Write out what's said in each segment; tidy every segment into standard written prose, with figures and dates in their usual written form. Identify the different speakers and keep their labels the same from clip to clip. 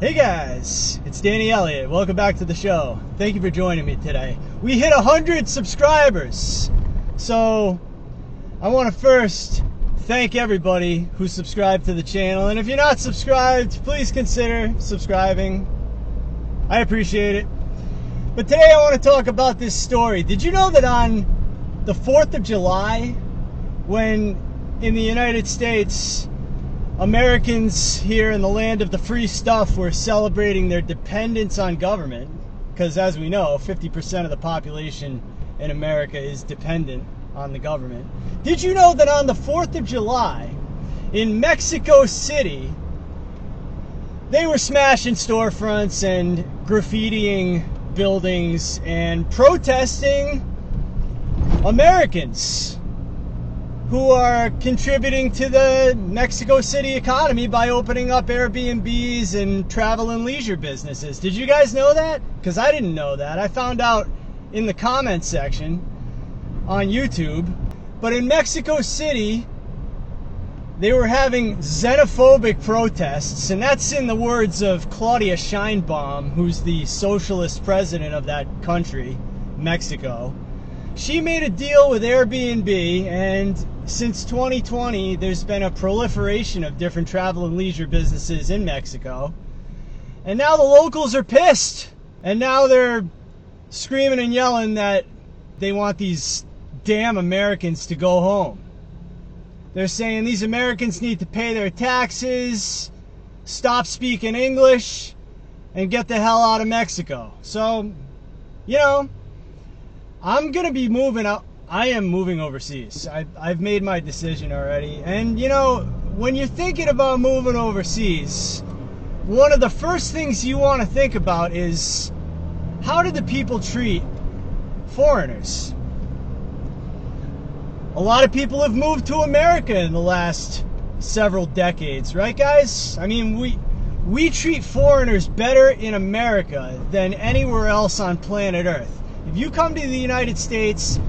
Speaker 1: Hey guys, it's Danny Elliott. Welcome back to the show. Thank you for joining me today. We hit 100 subscribers. So I want to first thank everybody who subscribed to the channel. And if you're not subscribed, please consider subscribing. I appreciate it. But today I want to talk about this story. Did you know that on the 4th of July, when in the United States, Americans here in the land of the free stuff were celebrating their dependence on government, because as we know, 50% of the population in America is dependent on the government. Did you know that on the 4th of July in Mexico City, they were smashing storefronts and graffitiing buildings and protesting Americans who are contributing to the Mexico City economy by opening up Airbnbs and travel and leisure businesses? Did you guys know that? Because I didn't know that. I found out in the comments section on YouTube. But in Mexico City, they were having xenophobic protests, and that's in the words of Claudia Sheinbaum, who's the socialist president of that country, Mexico. She made a deal with Airbnb, and since 2020, there's been a proliferation of different travel and leisure businesses in Mexico. And now the locals are pissed. And now they're screaming and yelling that they want these damn Americans to go home. They're saying these Americans need to pay their taxes, stop speaking English, and get the hell out of Mexico. So, you know, I'm going to be moving up. I am moving overseas. I've made my decision already. And, you know, when you're thinking about moving overseas, one of the first things you want to think about is, how do the people treat foreigners? A lot of people have moved to America in the last several decades, right, guys? I mean, we treat foreigners better in America than anywhere else on planet Earth. If you come to the United States,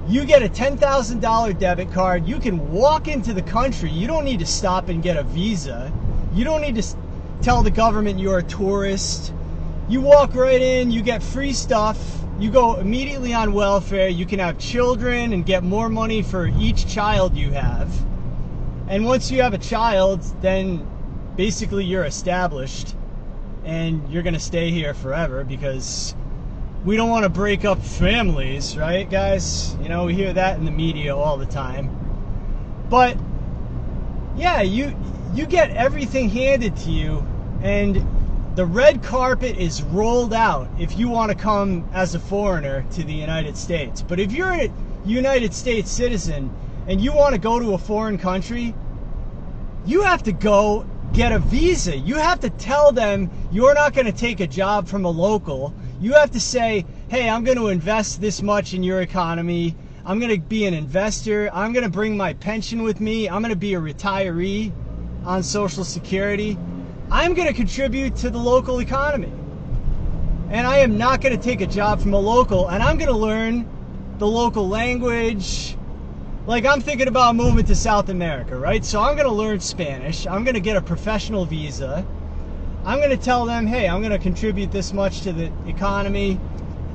Speaker 1: you get a $10,000 debit card. You can walk into the country. You don't need to stop and get a visa. You don't need to tell the government you're a tourist. You walk right in. You get free stuff. You go immediately on welfare. You can have children and get more money for each child you have. And once you have a child, then basically you're established and you're going to stay here forever, because we don't want to break up families, right, guys? You know, we hear that in the media all the time. But yeah, you get everything handed to you, and the red carpet is rolled out if you want to come as a foreigner to the United States. But if you're a United States citizen and you want to go to a foreign country, you have to go get a visa. You have to tell them you're not going to take a job from a local. You have to say, hey, I'm going to invest this much in your economy. I'm going to be an investor. I'm going to bring my pension with me. I'm going to be a retiree on Social Security. I'm going to contribute to the local economy. And I am not going to take a job from a local, and I'm going to learn the local language. Like, I'm thinking about moving to South America, right? So I'm going to learn Spanish. I'm going to get a professional visa. I'm going to tell them, hey, I'm going to contribute this much to the economy.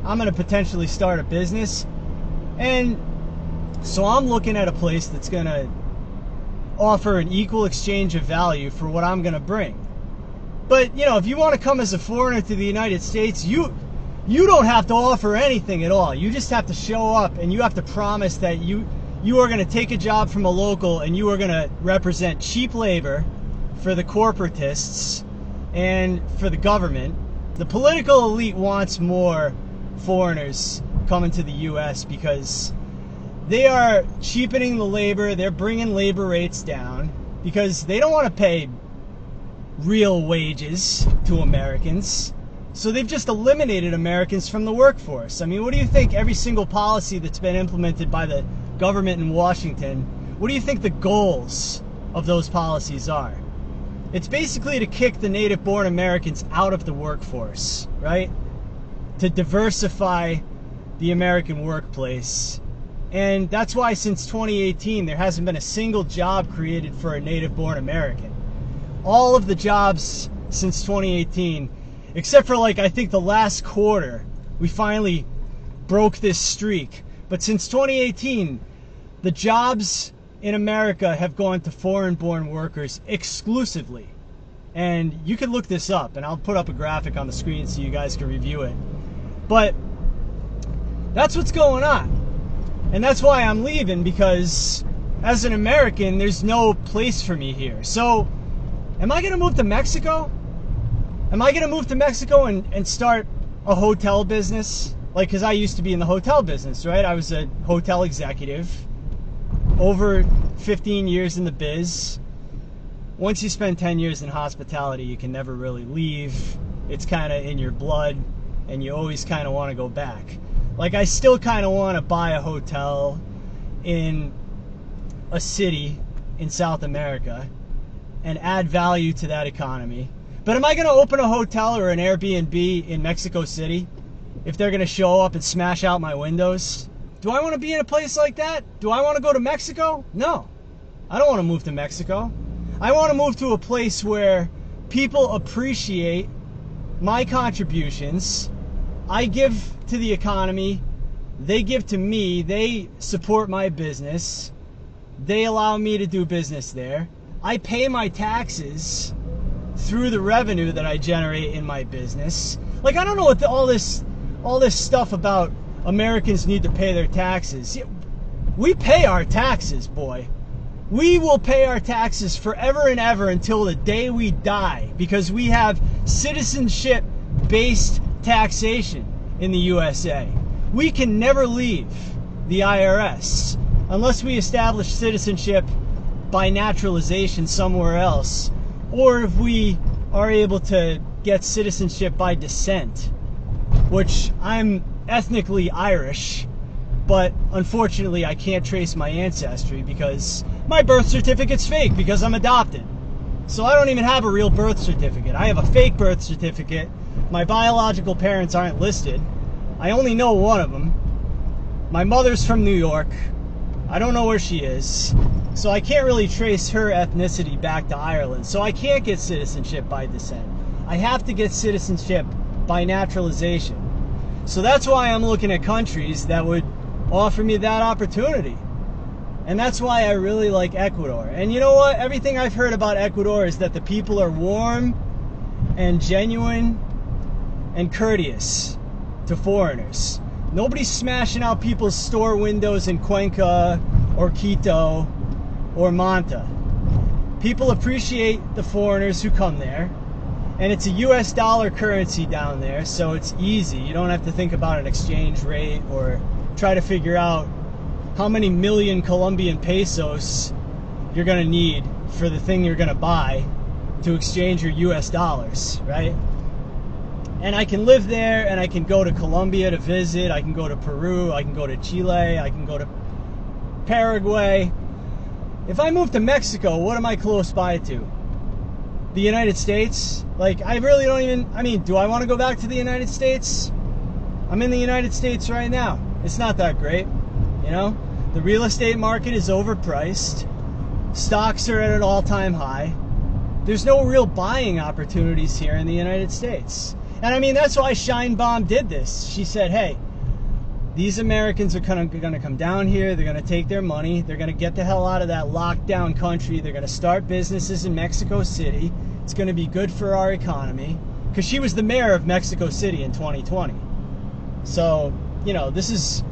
Speaker 1: I'm going to potentially start a business. And so I'm looking at a place that's going to offer an equal exchange of value for what I'm going to bring. But, you know, if you want to come as a foreigner to the United States, you don't have to offer anything at all. You just have to show up, and you have to promise that you are going to take a job from a local, and you are going to represent cheap labor for the corporatists and for the government. The political elite wants more foreigners coming to the U.S. because they are cheapening the labor. They're bringing labor rates down because they don't want to pay real wages to Americans. So they've just eliminated Americans from the workforce. I mean, what do you think every single policy that's been implemented by the government in Washington, what do you think the goals of those policies are? It's basically to kick the native-born Americans out of the workforce, right? To diversify the American workplace. And that's why since 2018, there hasn't been a single job created for a native-born American. All of the jobs since 2018, except for like I think the last quarter we finally broke this streak. But since 2018, the jobs in America have gone to foreign-born workers exclusively. And you can look this up, and I'll put up a graphic on the screen so you guys can review it. But that's what's going on. And that's why I'm leaving, because as an American, there's no place for me here. So, am I going to move to Mexico? Am I going to move to Mexico and start a hotel business? Like, because I used to be in the hotel business, right? I was a hotel executive. Over 15 years in the biz. Once you spend 10 years in hospitality, you can never really leave. It's kind of in your blood, and you always kind of want to go back. Like, I still kind of want to buy a hotel in a city in South America and add value to that economy. But am I going to open a hotel or an Airbnb in Mexico City if they're going to show up and smash out my windows? Do I want to be in a place like that? Do I want to go to Mexico? No. I don't want to move to Mexico. I want to move to a place where people appreciate my contributions. I give to the economy. They give to me. They support my business. They allow me to do business there. I pay my taxes through the revenue that I generate in my business. Like, I don't know what all this stuff about Americans need to pay their taxes. We pay our taxes, boy. We will pay our taxes forever and ever until the day we die, because we have citizenship-based taxation in the USA. We can never leave the IRS unless we establish citizenship by naturalization somewhere else, or if we are able to get citizenship by descent, which I'm ethnically Irish, but unfortunately I can't trace my ancestry because my birth certificate's fake because I'm adopted. So I don't even have a real birth certificate. I have a fake birth certificate. My biological parents aren't listed. I only know one of them. My mother's from New York. I don't know where she is. So I can't really trace her ethnicity back to Ireland. So I can't get citizenship by descent. I have to get citizenship by naturalization. So that's why I'm looking at countries that would offer me that opportunity. And that's why I really like Ecuador. And you know what? Everything I've heard about Ecuador is that the people are warm and genuine and courteous to foreigners. Nobody's smashing out people's store windows in Cuenca or Quito or Manta. People appreciate the foreigners who come there. And it's a US dollar currency down there, so it's easy. You don't have to think about an exchange rate or try to figure out how many million Colombian pesos you're going to need for the thing you're going to buy to exchange your US dollars, right? And I can live there, and I can go to Colombia to visit. I can go to Peru. I can go to Chile. I can go to Paraguay. If I move to Mexico, what am I close by to? The United States? Like, I really don't even, I mean, do I want to go back to the United States? I'm in the United States right now. It's not that great, you know? The real estate market is overpriced. Stocks are at an all-time high. There's no real buying opportunities here in the United States. And I mean, that's why Scheinbaum did this. She said, hey, these Americans are going to come down here. They're going to take their money. They're going to get the hell out of that lockdown country. They're going to start businesses in Mexico City. It's going to be good for our economy. Because she was the mayor of Mexico City in 2020. So, you know, this is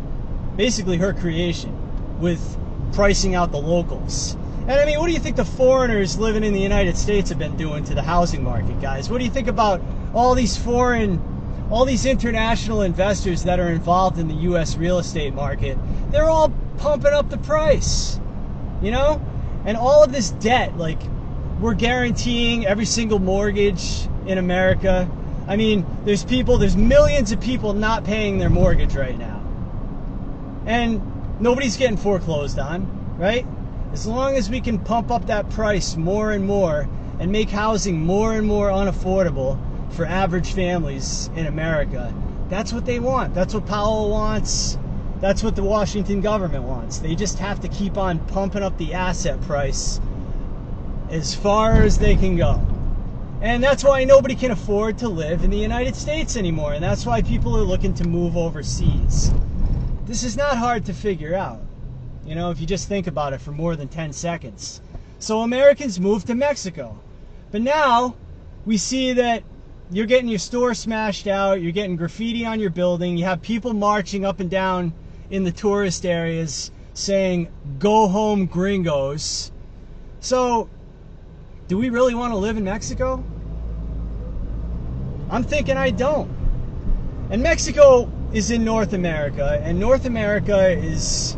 Speaker 1: basically her creation with pricing out the locals. And I mean, what do you think the foreigners living in the United States have been doing to the housing market, guys? What do you think about all these international investors that are involved in the U.S. real estate market? They're all pumping up the price, you know? And all of this debt, like, we're guaranteeing every single mortgage in America. I mean, there's millions of people not paying their mortgage right now. And nobody's getting foreclosed on, right? As long as we can pump up that price more and more and make housing more and more unaffordable for average families in America, that's what they want. That's what Powell wants. That's what the Washington government wants. They just have to keep on pumping up the asset price as far as they can go. And that's why nobody can afford to live in the United States anymore. And that's why people are looking to move overseas. This is not hard to figure out, you know, if you just think about it for more than 10 seconds. So Americans moved to Mexico. But now we see that you're getting your store smashed out, you're getting graffiti on your building, you have people marching up and down in the tourist areas saying, "Go home, gringos." So, do we really want to live in Mexico? I'm thinking I don't. And Mexico is in North America, and North America is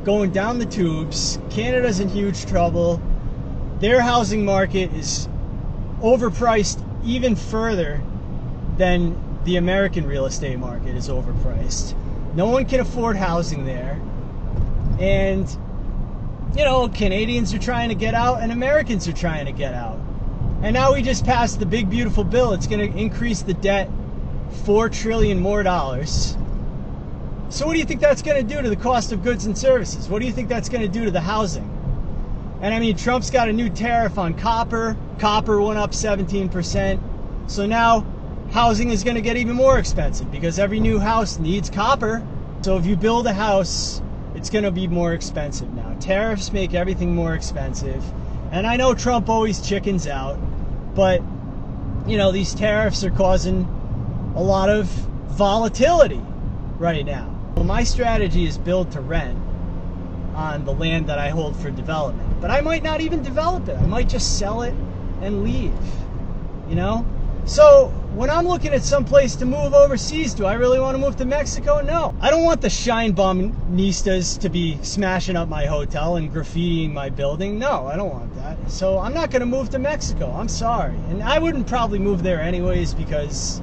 Speaker 1: going down the tubes. Canada's in huge trouble. Their housing market is overpriced even further than the American real estate market is overpriced. No one can afford housing there. And, you know, Canadians are trying to get out and Americans are trying to get out. And now we just passed the big, beautiful bill. It's going to increase the debt $4 trillion more dollars. So what do you think that's going to do to the cost of goods and services? What do you think that's going to do to the housing? And I mean, Trump's got a new tariff on copper. Copper went up 17%. So now housing is going to get even more expensive because every new house needs copper. So if you build a house, it's going to be more expensive now. Tariffs make everything more expensive. And I know Trump always chickens out, but, you know, these tariffs are causing a lot of volatility right now. Well, my strategy is build to rent on the land that I hold for development. But I might not even develop it. I might just sell it and leave, you know? So when I'm looking at some place to move overseas, do I really want to move to Mexico? No. I don't want the shine bum-nistas to be smashing up my hotel and graffitiing my building. No, I don't want that. So I'm not going to move to Mexico. I'm sorry. And I wouldn't probably move there anyways because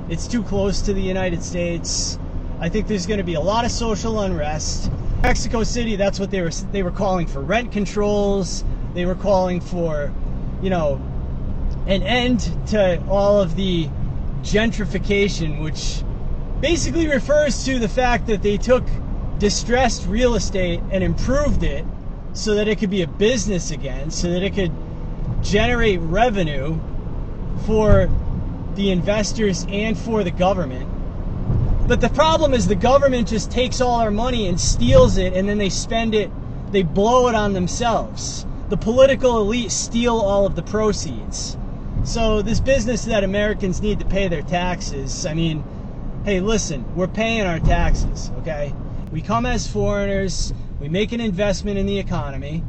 Speaker 1: it's too close to the United States. I think there's going to be a lot of social unrest. Mexico City, that's what they were calling for rent controls. They were calling for, you know, an end to all of the gentrification, which basically refers to the fact that they took distressed real estate and improved it so that it could be a business again, so that it could generate revenue for the investors and for the government. But the problem is the government just takes all our money and steals it, and then they spend it, they blow it on themselves. The political elite steal all of the proceeds. So this business that Americans need to pay their taxes, I mean, hey, listen, we're paying our taxes, okay? We come as foreigners, we make an investment in the economy,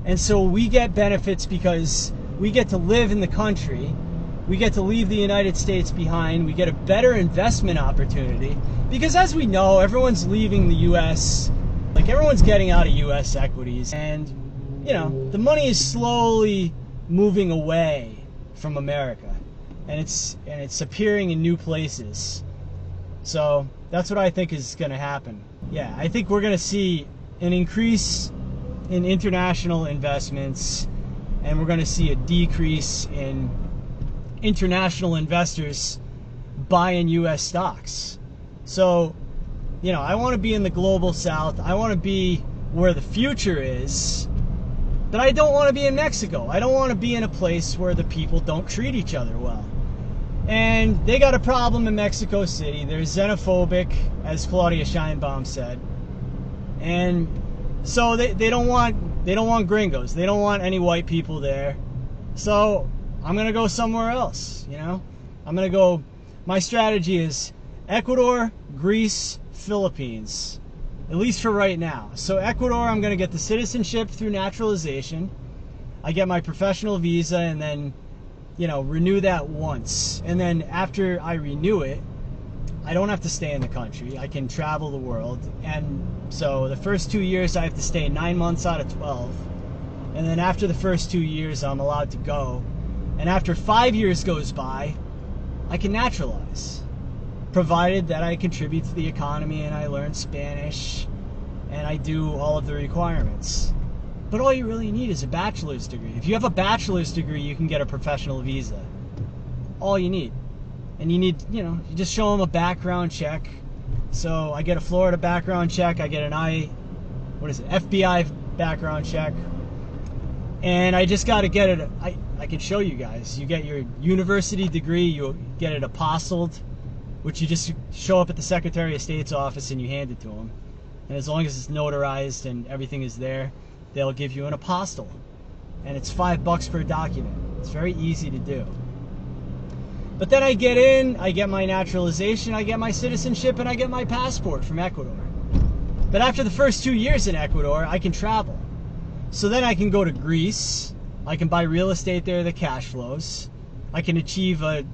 Speaker 1: and so we get benefits because we get to live in the country. We get to leave the United States behind. We get a better investment opportunity because, as we know, everyone's leaving the U.S. Like, everyone's getting out of U.S. equities, and, you know, the money is slowly moving away from America, and it's appearing in new places. So that's what I think is going to happen. Yeah, I think we're going to see an increase in international investments, and we're going to see a decrease in international investors buying U.S. stocks. So, you know, I want to be in the global south. I want to be where the future is, but I don't want to be in Mexico. I don't want to be in a place where the people don't treat each other well. And they got a problem in Mexico City. They're xenophobic, as Claudia Scheinbaum said. And so they don't want gringos. They don't want any white people there. So I'm going to go somewhere else, you know? I'm going to go, my strategy is Ecuador, Greece, Philippines, at least for right now. So Ecuador, I'm going to get the citizenship through naturalization. I get my professional visa and then, you know, renew that once. And then after I renew it, I don't have to stay in the country. I can travel the world. And so the first 2 years, I have to stay 9 months out of 12. And then after the first 2 years, I'm allowed to go. And after 5 years goes by, I can naturalize, provided that I contribute to the economy and I learn Spanish and I do all of the requirements. But all you really need is a bachelor's degree. If you have a bachelor's degree, you can get a professional visa. All you need. And you need, you know, you just show them a background check. So I get a Florida background check. I get an FBI background check. And I just got to get it. I can show you guys. You get your university degree, you get it apostilled, which you just show up at the Secretary of State's office and you hand it to them. And as long as it's notarized and everything is there, they'll give you an apostille. And it's $5 per document. It's very easy to do. But then I get in, I get my naturalization, I get my citizenship, and I get my passport from Ecuador. But after the first 2 years in Ecuador, I can travel. So then I can go to Greece, I can buy real estate there that cash flows, I can achieve a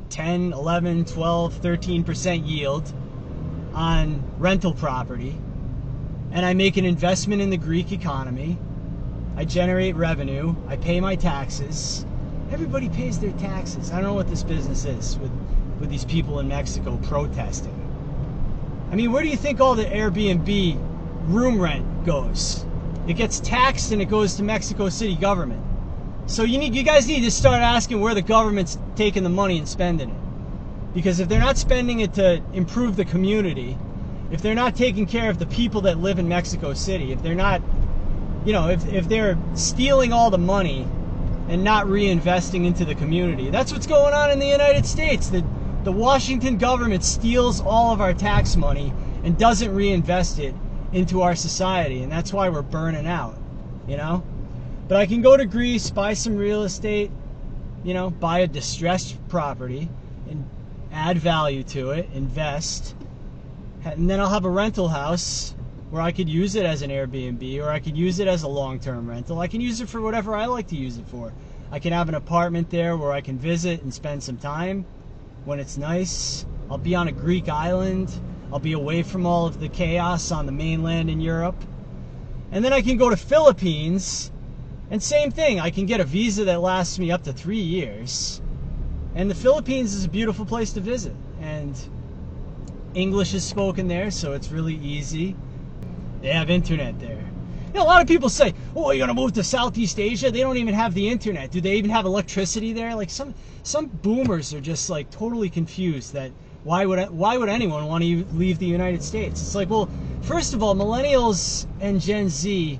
Speaker 1: 10, 11, 12, 13% yield on rental property, and I make an investment in the Greek economy, I generate revenue, I pay my taxes. Everybody pays their taxes. I don't know what this business is with these people in Mexico protesting. I mean, where do you think all the Airbnb room rent goes? It gets taxed and it goes to Mexico City government. So you guys need to start asking where the government's taking the money and spending it. Because if they're not spending it to improve the community, if they're not taking care of the people that live in Mexico City, if they're not, if they're stealing all the money and not reinvesting into the community. That's what's going on in the United States. The Washington government steals all of our tax money and doesn't reinvest it into our society, and that's why we're burning out, But I can go to Greece, buy some real estate, buy a distressed property and add value to it, invest, and then I'll have a rental house where I could use it as an Airbnb, or I could use it as a long-term rental. I can use it for whatever I like to use it for. I can have an apartment there where I can visit and spend some time when it's nice. I'll be on a Greek island. I'll be away from all of the chaos on the mainland in Europe. And then I can go to Philippines, and same thing. I can get a visa that lasts me up to 3 years. And the Philippines is a beautiful place to visit. And English is spoken there, so it's really easy. They have internet there. A lot of people say, "Oh, you're gonna move to Southeast Asia? They don't even have the internet. Do they even have electricity there?" Like some boomers are just like totally confused that why would anyone want to leave the United States? It's like, well, first of all, millennials and Gen Z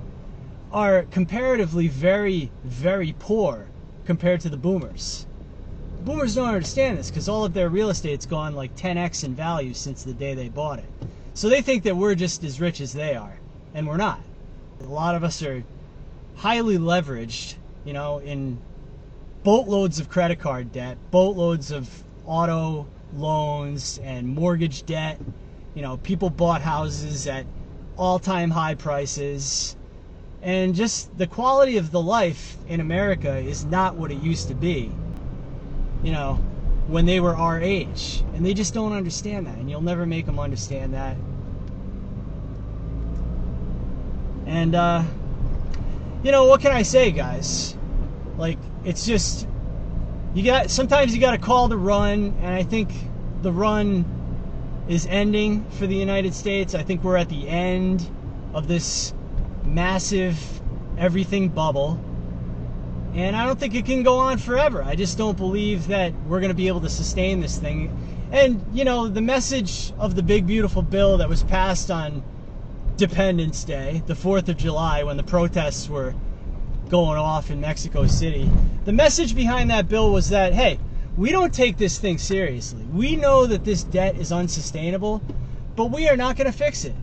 Speaker 1: are comparatively very, very poor compared to the boomers. The boomers don't understand this because all of their real estate's gone like 10x in value since the day they bought it. So they think that we're just as rich as they are, and we're not. A lot of us are highly leveraged, in boatloads of credit card debt, boatloads of auto loans and mortgage debt. People bought houses at all-time high prices. And just the quality of the life in America is not what it used to be, when they were our age. And they just don't understand that, and you'll never make them understand that. And, what can I say, guys? Like, it's just, sometimes you got to call the run, and I think the run is ending for the United States. I think we're at the end of this massive everything bubble, and I don't think it can go on forever. I just don't believe that we're going to be able to sustain this thing. And, the message of the big, beautiful bill that was passed on Independence Day, the 4th of July, when the protests were going off in Mexico City, the message behind that bill was that, hey, we don't take this thing seriously. We know that this debt is unsustainable, but we are not going to fix it.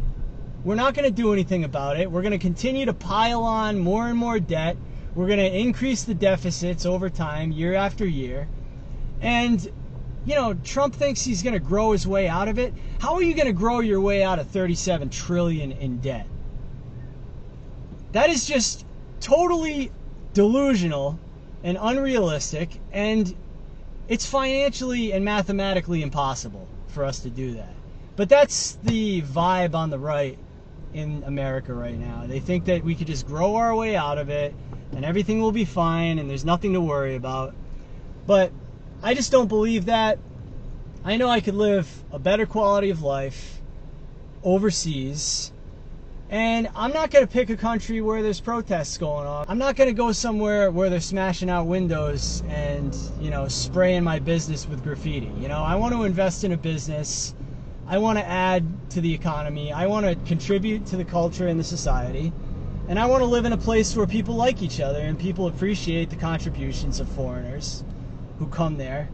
Speaker 1: We're not going to do anything about it. We're going to continue to pile on more and more debt. We're going to increase the deficits over time, year after year. And Trump thinks he's going to grow his way out of it. How are you going to grow your way out of $37 trillion in debt? That is just totally delusional and unrealistic, and it's financially and mathematically impossible for us to do that. But that's the vibe on the right in America right now. They think that we could just grow our way out of it and everything will be fine and there's nothing to worry about. But I just don't believe that. I know I could live a better quality of life overseas, and I'm not going to pick a country where there's protests going on. I'm not going to go somewhere where they're smashing out windows and, spraying my business with graffiti. I want to invest in a business. I want to add to the economy. I want to contribute to the culture and the society. And I want to live in a place where people like each other and people appreciate the contributions of foreigners who come there.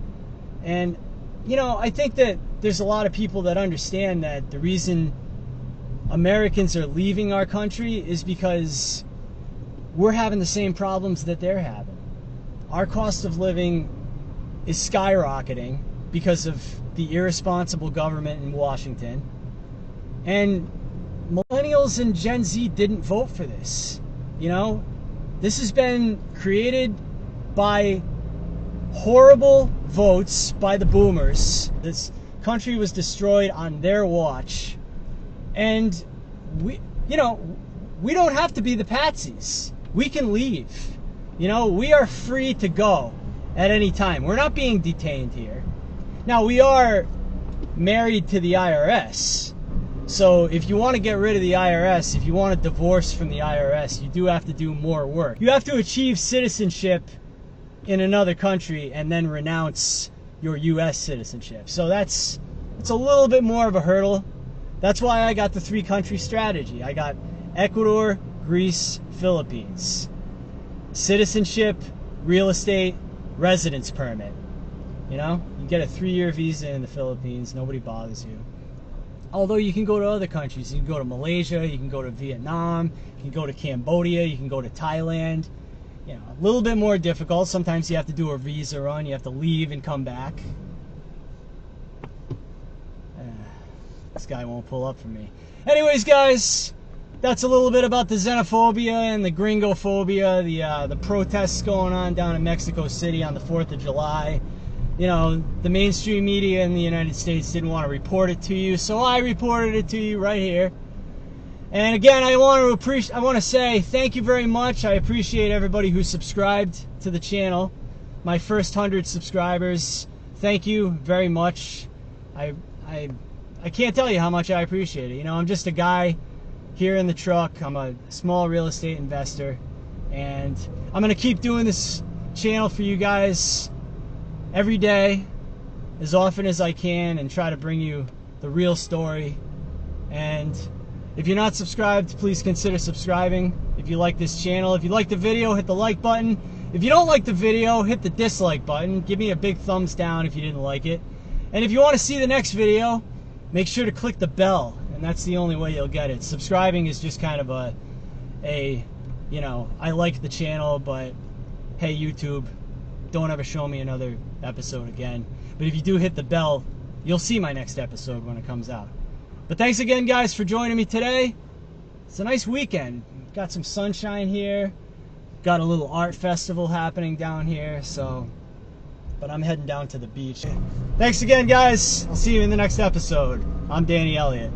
Speaker 1: And, you know, I think that there's a lot of people that understand that the reason Americans are leaving our country is because we're having the same problems that they're having. Our cost of living is skyrocketing because of the irresponsible government in Washington. And millennials and Gen Z didn't vote for this. You know, this has been created by horrible votes by the boomers. This country was destroyed on their watch. And we don't have to be the patsies. We can leave. You know, we are free to go at any time. We're not being detained here. Now, we are married to the IRS. So if you want to get rid of the IRS, if you want a divorce from the IRS, you do have to do more work. You have to achieve citizenship in another country and then renounce your U.S. citizenship. So it's a little bit more of a hurdle. That's why I got the 3-country strategy. I got Ecuador, Greece, Philippines. Citizenship, real estate, residence permit. You know, you get a 3-year visa in the Philippines, nobody bothers you. Although you can go to other countries. You can go to Malaysia, you can go to Vietnam, you can go to Cambodia, you can go to Thailand. You know, a little bit more difficult. Sometimes you have to do a visa run, you have to leave and come back. This guy won't pull up for me. Anyways, guys, that's a little bit about the xenophobia and the gringophobia, the protests going on down in Mexico City on the 4th of July. You know, the mainstream media in the United States didn't want to report it to you, so I reported it to you right here. And again, I want to say thank you very much. I appreciate everybody who subscribed to the channel. My first 100 subscribers. Thank you very much. I can't tell you how much I appreciate it. You know, I'm just a guy here in the truck. I'm a small real estate investor, and I'm going to keep doing this channel for you guys every day, as often as I can, and try to bring you the real story. And if you're not subscribed, please consider subscribing if you like this channel. If you like the video, hit the like button. If you don't like the video, hit the dislike button. Give me a big thumbs down if you didn't like it. And if you want to see the next video, make sure to click the bell, and that's the only way you'll get it. Subscribing is just kind of you know, I like the channel, but hey, YouTube, don't ever show me another episode again. But if you do hit the bell, you'll see my next episode when it comes out. But thanks again, guys, for joining me today. It's a nice weekend. Got some sunshine here. Got a little art festival happening down here, but I'm heading down to the beach. Thanks again, guys. I'll see you in the next episode. I'm Danny Elliott.